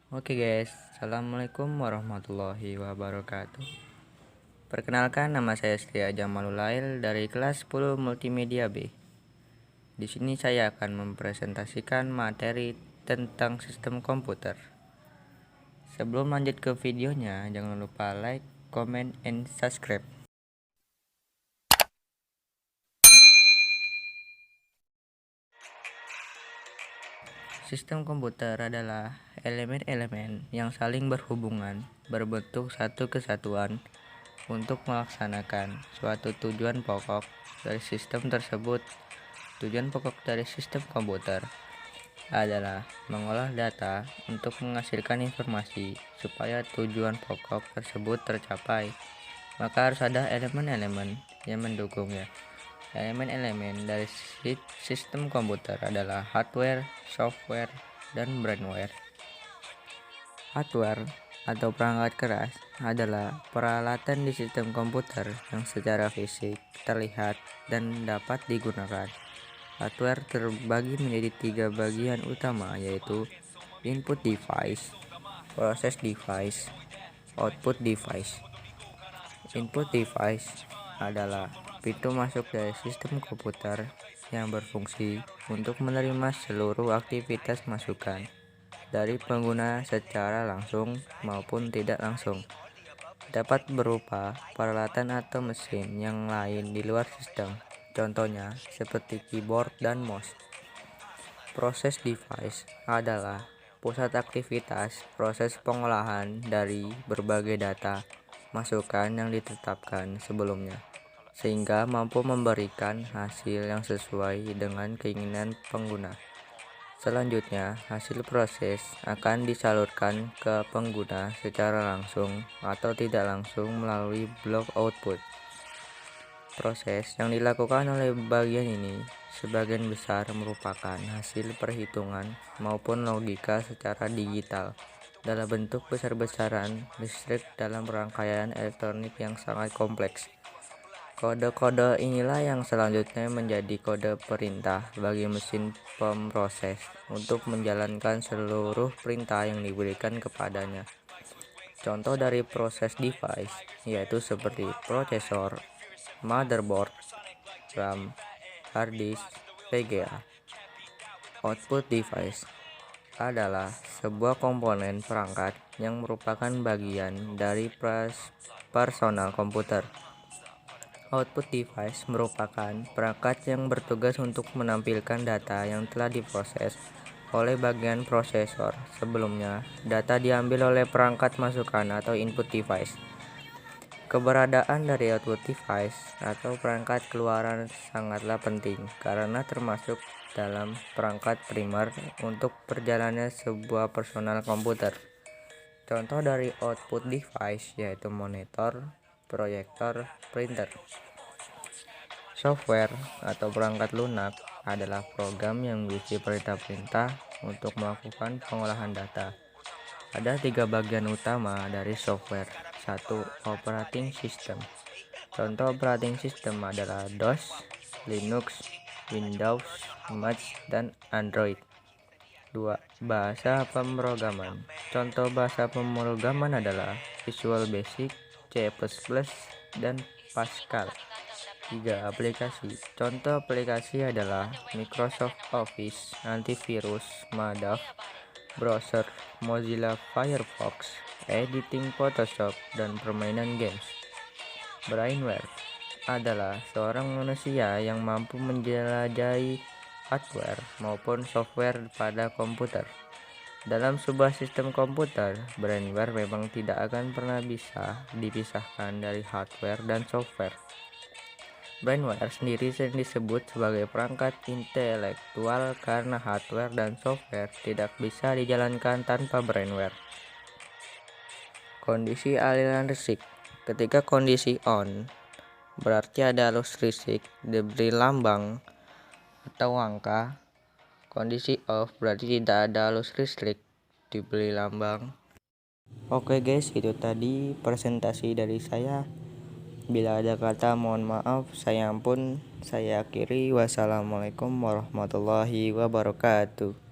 Oke guys, Assalamualaikum warahmatullahi wabarakatuh. Perkenalkan, nama saya Setia Jamalulail dari kelas 10 Multimedia B. Di sini saya akan mempresentasikan materi tentang sistem komputer. Sebelum lanjut ke videonya, jangan lupa like, comment, and subscribe. Sistem komputer adalah elemen-elemen yang saling berhubungan, berbentuk satu kesatuan untuk melaksanakan suatu tujuan pokok dari sistem tersebut. Tujuan pokok dari sistem komputer adalah mengolah data untuk menghasilkan informasi. Supaya tujuan pokok tersebut tercapai, maka harus ada elemen-elemen yang mendukungnya. Elemen-elemen dari sistem komputer adalah hardware, software, dan brainware. Hardware atau perangkat keras adalah peralatan di sistem komputer yang secara fisik terlihat dan dapat digunakan. Hardware terbagi menjadi 3 bagian utama, yaitu input device, process device, output device. Input device adalah pintu masuk dari sistem komputer yang berfungsi untuk menerima seluruh aktivitas masukan dari pengguna secara langsung maupun tidak langsung. Dapat berupa peralatan atau mesin yang lain di luar sistem, contohnya seperti keyboard dan mouse. Proses device adalah pusat aktivitas proses pengolahan dari berbagai data masukan yang ditetapkan sebelumnya, sehingga mampu memberikan hasil yang sesuai dengan keinginan pengguna. Selanjutnya, hasil proses akan disalurkan ke pengguna secara langsung atau tidak langsung melalui blok output. Proses yang dilakukan oleh bagian ini sebagian besar merupakan hasil perhitungan maupun logika secara digital dalam bentuk besar-besaran listrik dalam rangkaian elektronik yang sangat kompleks. Kode-kode inilah yang selanjutnya menjadi kode perintah bagi mesin pemroses untuk menjalankan seluruh perintah yang diberikan kepadanya. Contoh dari proses device yaitu seperti prosesor, motherboard, RAM, hard disk, VGA. Output device adalah sebuah komponen perangkat yang merupakan bagian dari personal komputer. Output device merupakan perangkat yang bertugas untuk menampilkan data yang telah diproses oleh bagian prosesor. Sebelumnya, data diambil oleh perangkat masukan atau input device. Keberadaan dari output device atau perangkat keluaran sangatlah penting karena termasuk dalam perangkat primer untuk perjalanannya sebuah personal komputer. Contoh dari output device yaitu monitor, proyektor, printer. Software atau perangkat lunak adalah program yang berisi perintah-perintah untuk melakukan pengolahan data. Ada 3 bagian utama dari software. 1. Operating system. Contoh operating system adalah DOS, Linux, Windows, Mac, dan Android. 2. Bahasa pemrograman. Contoh bahasa pemrograman adalah Visual Basic, C++, dan Pascal. 3. Aplikasi. Contoh aplikasi adalah Microsoft Office, antivirus, Madoff, browser, Mozilla Firefox, editing Photoshop, dan permainan games. Brainware adalah seorang manusia yang mampu menjelajahi hardware maupun software pada komputer. Dalam sebuah sistem komputer, brainware memang tidak akan pernah bisa dipisahkan dari hardware dan software. Brainware sendiri sering disebut sebagai perangkat intelektual karena hardware dan software tidak bisa dijalankan tanpa brainware. Kondisi aliran listrik. Ketika kondisi on, berarti ada arus listrik diberi lambang atau angka. Kondisi off berarti tidak ada arus listrik diberi lambang. Oke guys, itu tadi presentasi dari saya. Bila ada kata mohon maaf, saya ampun. Saya akhiri. Wassalamualaikum warahmatullahi wabarakatuh.